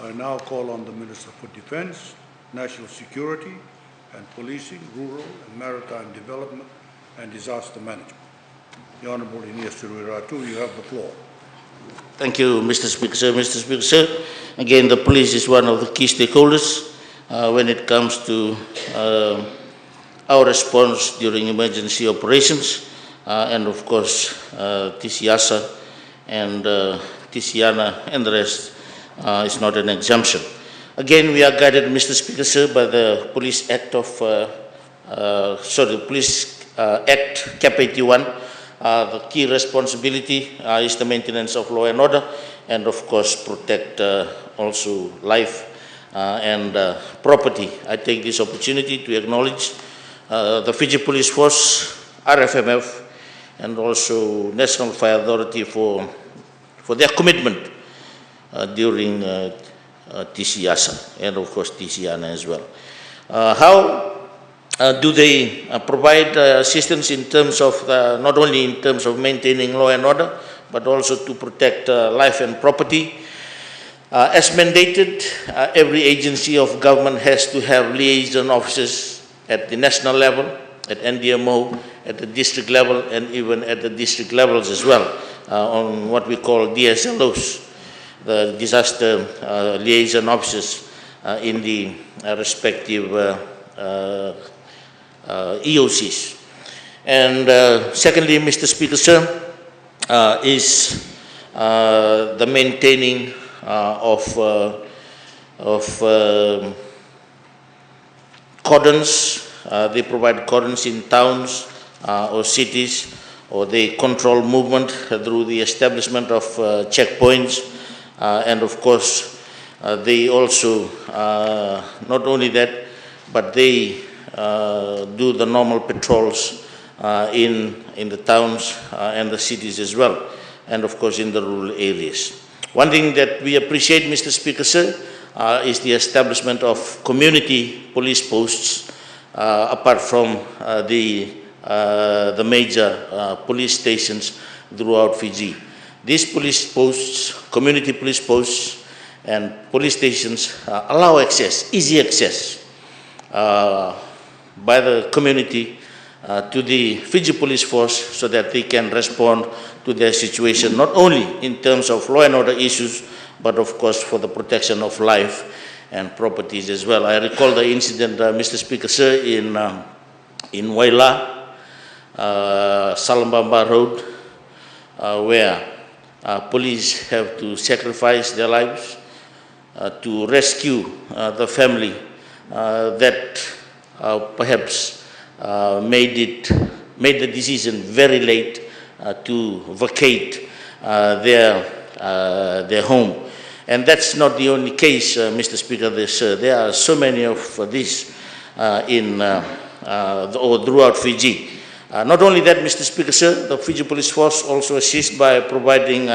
I now call on the Minister for Defence, National Security and Policing, Rural and Maritime Development and Disaster Management. The Honourable Inia Seruiratu, you have the floor. Thank you, Mr. Speaker, sir. Mr. Speaker, sir, again, the police is one of the key stakeholders when it comes to our response during emergency operations, and of course, this Yasa and this Yana and the rest is not an exemption. Again, we are guided, Mr. Speaker, sir, by the Police Act of, Police Act, Cap 81. The key responsibility is the maintenance of law and order, and of course protect also life and property. I take this opportunity to acknowledge the Fiji Police Force, RFMF, and also National Fire Authority for their commitment during TC Yasa and of course TC Yana as well. How do they provide assistance in terms of not only in terms of maintaining law and order, but also to protect life and property? As mandated, every agency of government has to have liaison officers at the national level, at NDMO, at the district level, and even at the district levels as well, on what we call DSLOs, the disaster liaison officers in the respective EOCs. And secondly, Mr. Speaker, sir, is the maintaining of cordons. They provide cordons in towns or cities, or they control movement through the establishment of checkpoints. And of course, they also, not only that, but they do the normal patrols in the towns and the cities as well, and of course in the rural areas. One thing that we appreciate, Mr. Speaker, sir, is the establishment of community police posts apart from the major police stations throughout Fiji. These police posts, community police posts and police stations allow access, easy access by the community to the Fiji Police Force so that they can respond to their situation, not only in terms of law and order issues, but of course for the protection of life and properties as well. I recall the incident, Mr. Speaker, sir, in Waila, Salambamba Road, where police have to sacrifice their lives to rescue the family that perhaps made the decision very late to vacate their home. And that's not the only case, Mr. Speaker. There are so many of these throughout Fiji. Not only that, Mr. Speaker, sir, the Fiji Police Force also assists by providing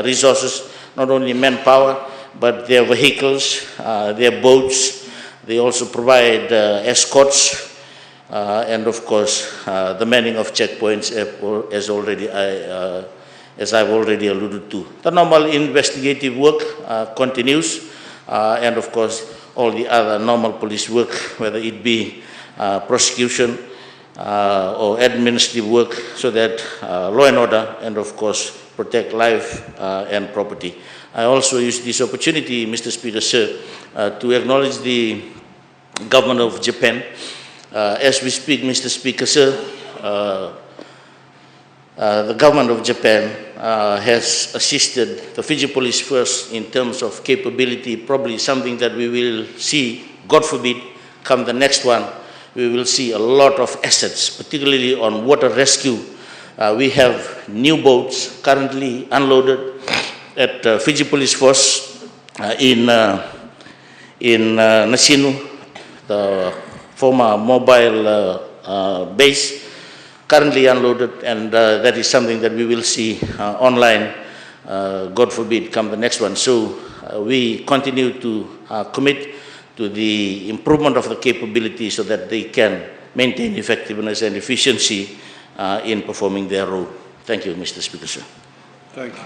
resources, not only manpower, but their vehicles, their boats. They also provide escorts, and of course, the manning of checkpoints, as I've already alluded to. The normal investigative work continues, and of course, all the other normal police work, whether it be prosecution or administrative work, so that law and order, and of course, protect life and property. I also use this opportunity, Mr. Speaker, sir, to acknowledge the government of Japan. As we speak, Mr. Speaker, sir, the government of Japan has assisted the Fiji Police Force in terms of capability, probably something that we will see, God forbid, come the next one. We will see a lot of assets, particularly on water rescue. We have new boats currently unloaded at Fiji Police Force in Nasinu, the former mobile base, currently unloaded, and that is something that we will see online, God forbid, come the next one. So we continue to commit to the improvement of the capability so that they can maintain effectiveness and efficiency in performing their role. Thank you, Mr. Speaker, sir. Thank you.